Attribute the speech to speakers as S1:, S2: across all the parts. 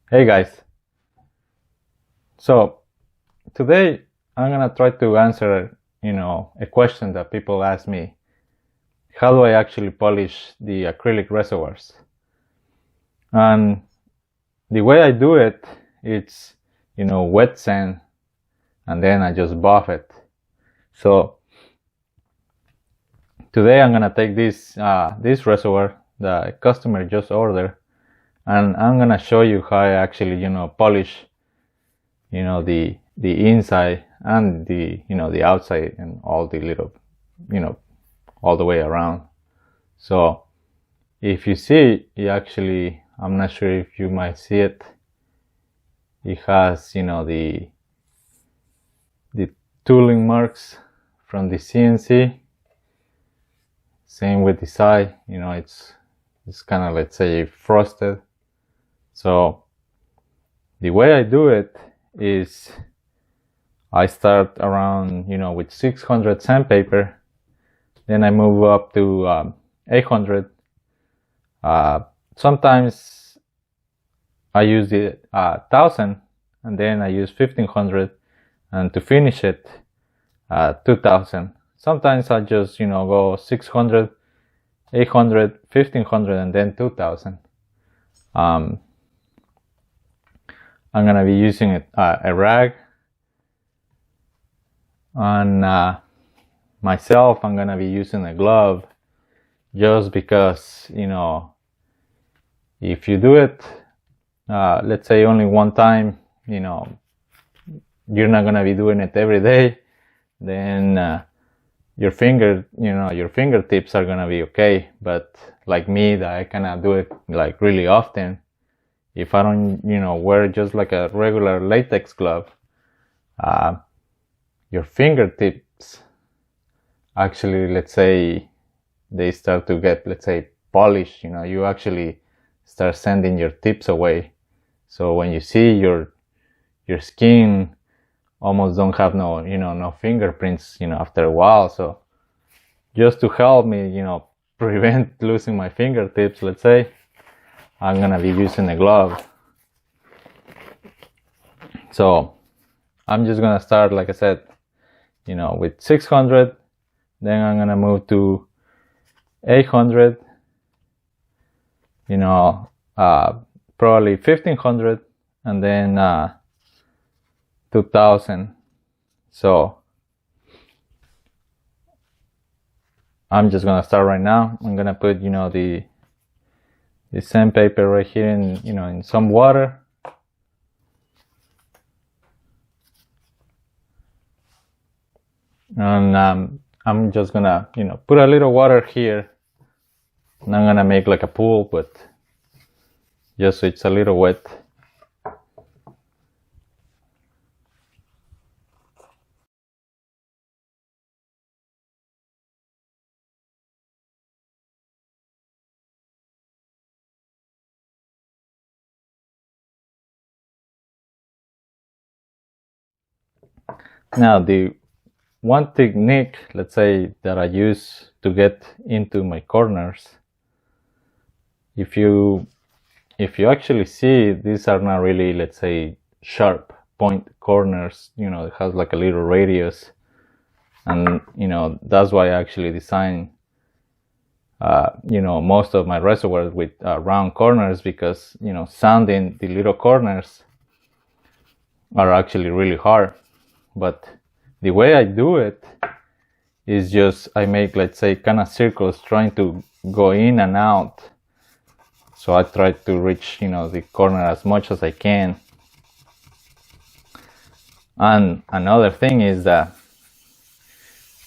S1: Hey guys, so today I'm gonna try to answer, a question that people ask me. How do I actually polish the acrylic reservoirs? And the way I do it, it's, wet sand, and then I just buff it. So today I'm gonna take this reservoir that a customer just ordered, and I'm gonna show you how I actually, polish, the inside and the outside and all the little, you know, all the way around. So if you see, it actually, I'm not sure if you might see it. It has, the tooling marks from the CNC. Same with the side, it's kind of, let's say, frosted. So the way I do it is I start around, with 600 sandpaper, then I move up to 800. Sometimes I use the 1000, and then I use 1500, and to finish it 2000. Sometimes I just go 600, 800, 1500, and then 2000. I'm gonna be using a rag, and myself I'm gonna be using a glove, just because if you do it let's say only one time, you're not gonna be doing it every day, then your fingertips are gonna be okay. But like me, that I cannot do it like really often, if I don't wear just like a regular latex glove, your fingertips actually, let's say, they start to get, let's say, polished. You actually start sending your tips away. So when you see your skin almost don't have no fingerprints after a while. So just to help me prevent losing my fingertips, let's say, I'm gonna be using a glove. So I'm just gonna start, like I said, with 600, then I'm gonna move to 800, probably 1500, and then 2000. So I'm just gonna start right now. I'm gonna put the sandpaper right here in some water. And I'm just gonna put a little water here, and I'm gonna make like a pool, but just so it's a little wet. Now the one technique, let's say, that I use to get into my corners, if you actually see, these are not really, let's say, sharp point corners. It has like a little radius, and that's why I actually design most of my reservoirs with round corners, because sanding the little corners are actually really hard. But the way I do it is just I make, let's say, kind of circles, trying to go in and out. So I try to reach the corner as much as I can. And another thing is that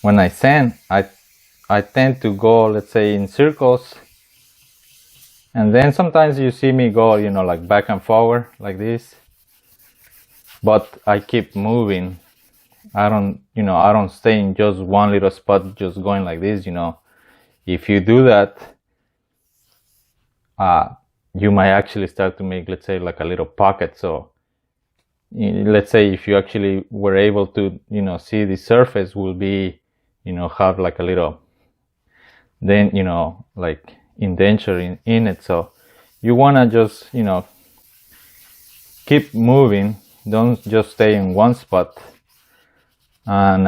S1: when I sand, I tend to go, let's say, in circles, and then sometimes you see me go like back and forward like this, but I keep moving. I don't stay in just one little spot, just going like this. If you do that, you might actually start to make, let's say, like a little pocket. So let's say if you actually were able to see, the surface will be have like a little, then like indenture in it. So you want to just keep moving. Don't just stay in one spot. And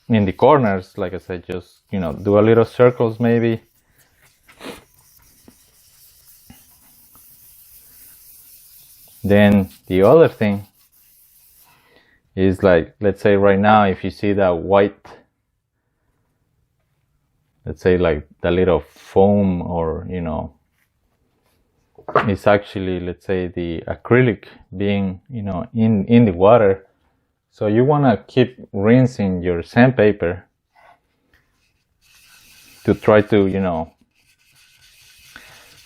S1: in the corners, like I said, just, you know, do a little circles maybe. Then the other thing is, like, let's say right now, if you see that white, let's say like the little foam, or, you know, it's actually, let's say, the acrylic being, you know, in the water. So you want to keep rinsing your sandpaper to try to, you know,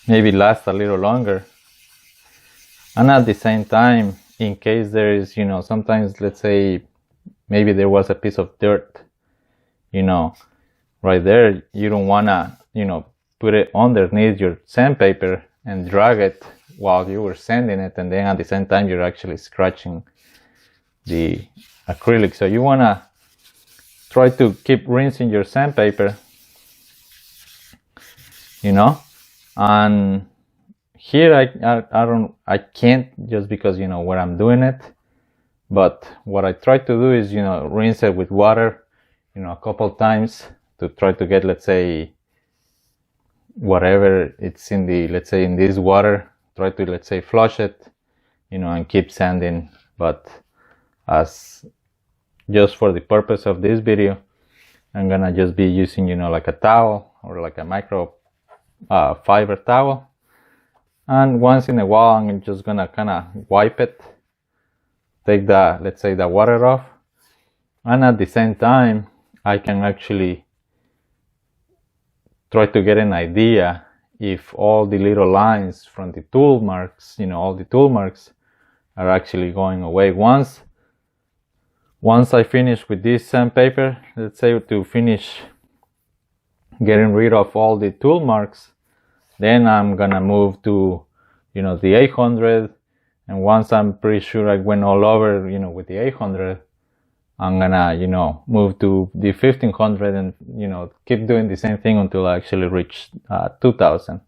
S1: maybe last a little longer. And at the same time, in case there is, you know, sometimes, let's say, maybe there was a piece of dirt, you know, right there, you don't want to, you know, put it underneath your sandpaper and drag it while you were sanding it, and then at the same time you're actually scratching the acrylic. So you want to try to keep rinsing your sandpaper, you know. And here I can't, just because, you know, where I'm doing it. But what I try to do is, you know, rinse it with water, you know, a couple times to try to get, let's say, whatever it's in the, let's say, in this water, try to, let's say, flush it, you know, and keep sanding. But as just for the purpose of this video, I'm gonna just be using, you know, like a towel or like a micro fiber towel, and once in a while I'm just gonna kind of wipe it, take the, let's say, the water off, and at the same time I can actually try to get an idea if all the little lines from the tool marks, you know, all the tool marks are actually going away. Once I finish with this sandpaper, let's say, to finish getting rid of all the tool marks, then I'm gonna move to, you know, the 800. And once I'm pretty sure I went all over, you know, with the 800, I'm gonna, you know, move to the 1500 and, you know, keep doing the same thing until I actually reach 2000.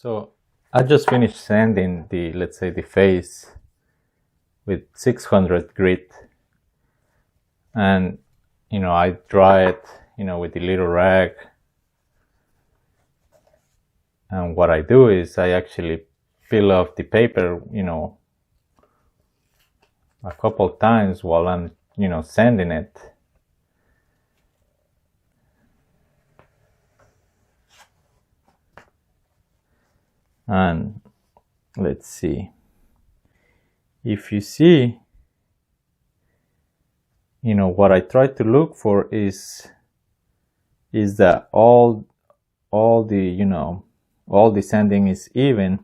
S1: So I just finished sanding the, let's say, the face with 600 grit, and, you know, I dry it, you know, with the little rag. And what I do is I actually peel off the paper, you know, a couple times while I'm, you know, sanding it. And let's see, if you see, you know, what I try to look for is that all the, you know, all the sanding is even,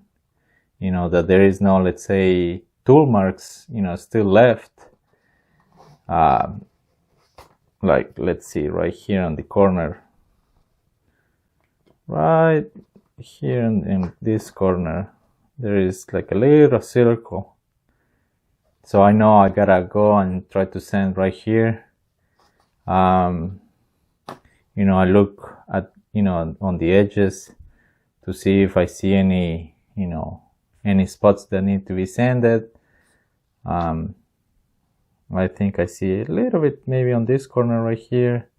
S1: you know, that there is no, let's say, tool marks, you know, still left. Like, let's see, right here on the corner, right here in this corner, there is like a little circle. So I know I gotta go and try to sand right here. You know, I look at, you know, on the edges to see if I see any, you know, any spots that need to be sanded. I think I see a little bit maybe on this corner right here.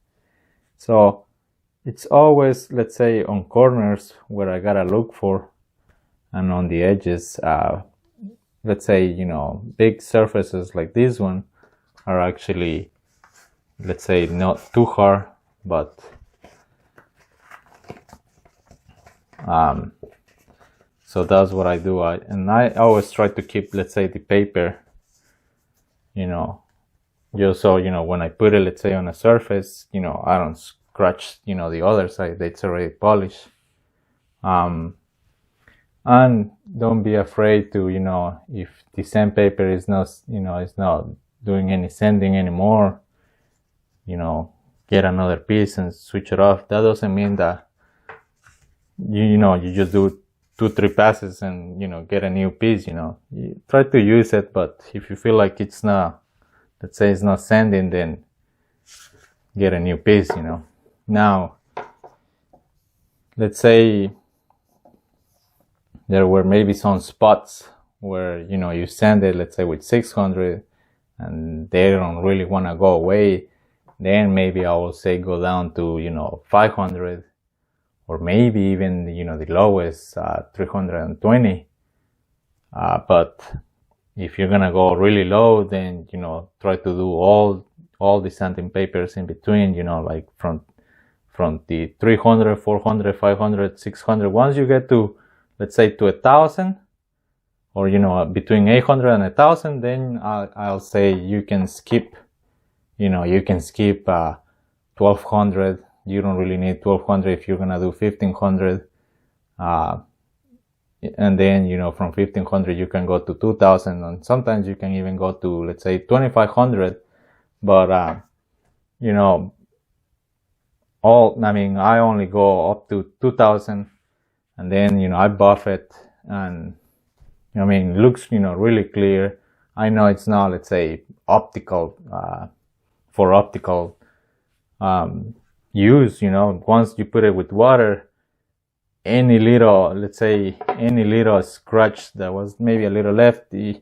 S1: So it's always, let's say, on corners where I gotta look for, and on the edges, let's say, you know, big surfaces like this one are actually, let's say, not too hard, but so that's what I do. I always try to keep, let's say, the paper, you know, just so, you know, when I put it, let's say, on a surface, you know, I don't scratch, you know, the other side, it's already polished. And don't be afraid to, you know, if the sandpaper is not, you know, is not doing any sanding anymore, get another piece and switch it off. That doesn't mean that you just do 2-3 passes and get a new piece. You try to use it, but if you feel like it's not, let's say it's not sanding, then get a new piece. Now let's say there were maybe some spots where you sand it, let's say with 600, and they don't really want to go away. Then maybe I will say go down to 500, or maybe even the lowest 320. But if you're gonna go really low, then try to do all the sanding papers in between, like from the 300, 400, 500, 600. Once you get to, let's say, to 1,000, or between 800 and 1,000, then I'll say you can skip 1,200. You don't really need 1,200 if you're gonna do 1,500. And then from 1,500 you can go to 2,000, and sometimes you can even go to, let's say, 2,500. But I only go up to 2,000, and then I buff it, and it looks really clear. I know it's not, let's say, optical for optical use. Once you put it with water, any little scratch that was maybe a little left, you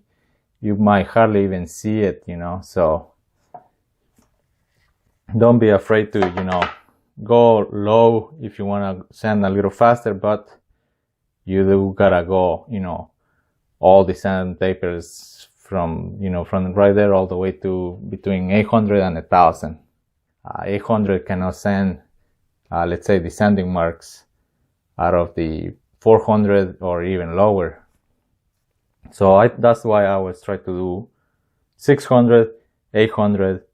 S1: might hardly even see it. So don't be afraid to go low if you want to sand a little faster, but you do gotta go all the sandpapers from right there all the way to between 800 and 1,000. 800 cannot sand, let's say, the sanding marks out of the 400 or even lower. So that's why I always try to do 600, 800,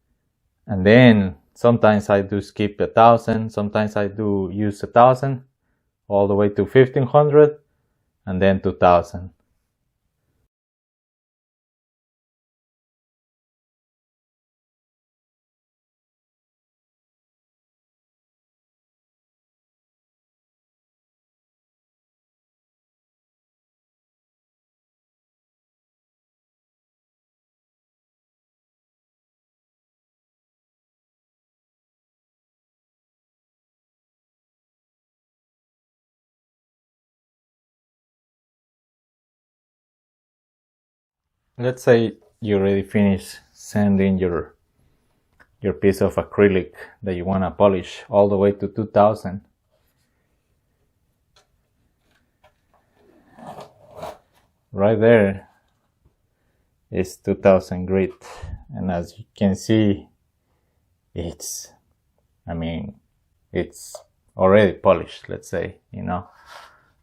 S1: and then sometimes I do skip 1,000. Sometimes I do use 1,000 all the way to 1,500, and then 2,000. Let's say you already finished sanding your piece of acrylic that you want to polish all the way to 2,000. Right there is 2,000 grit, and as you can see, it's already polished, let's say,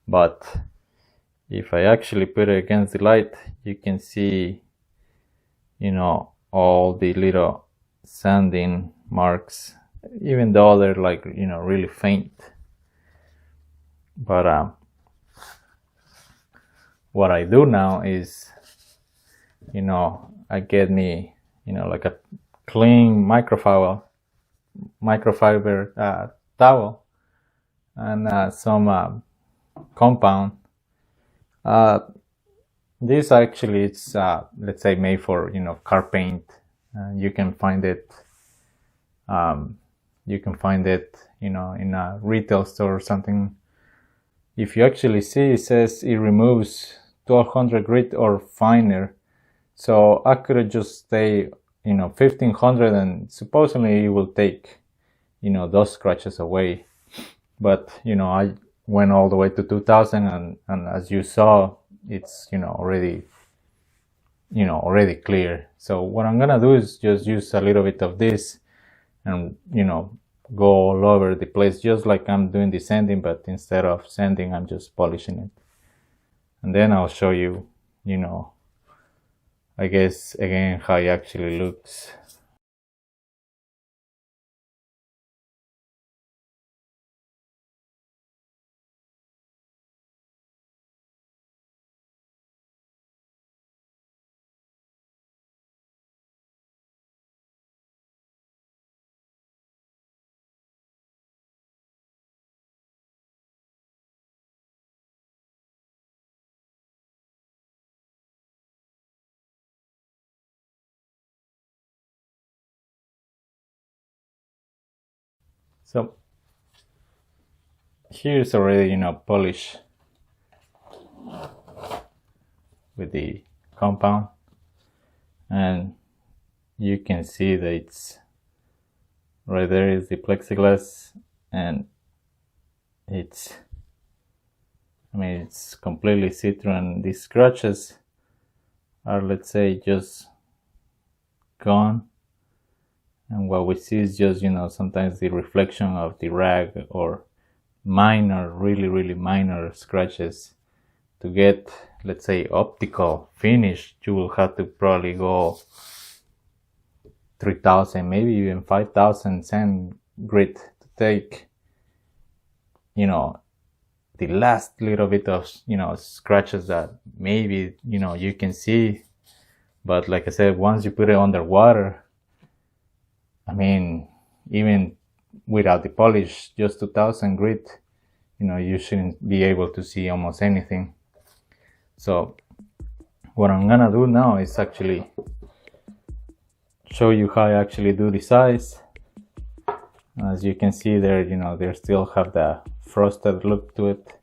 S1: but if I actually put it against the light, you can see all the little sanding marks, even though they're like really faint. But what I do now is I get me like a clean microfiber towel and some compound. This actually it's let's say made for car paint. You can find it in a retail store or something. If you actually see, it says it removes 1,200 grit or finer. So I could just say 1,500, and supposedly it will take those scratches away. But I went all the way to 2,000, and as you saw, it's already clear. So what I'm gonna do is just use a little bit of this and go all over the place, just like I'm doing the sanding, but instead of sanding, I'm just polishing it. And then I'll show you I guess again how it actually looks. So here's already, you know, polish with the compound, and you can see that it's right there is the plexiglass, and it's, I mean, it's completely see-through, and these scratches are, let's say, just gone. And what we see is just, you know, sometimes the reflection of the rag or minor, really minor scratches. To get, let's say, optical finish, you will have to probably go 3,000, maybe even 5,000 sand grit to take, you know, the last little bit of, you know, scratches that maybe, you know, you can see. But like I said, once you put it underwater, I mean, even without the polish, just 2,000 grit, you know, you shouldn't be able to see almost anything. So what I'm gonna do now is actually show you how I actually do the size. As you can see there, you know, they still have the frosted look to it.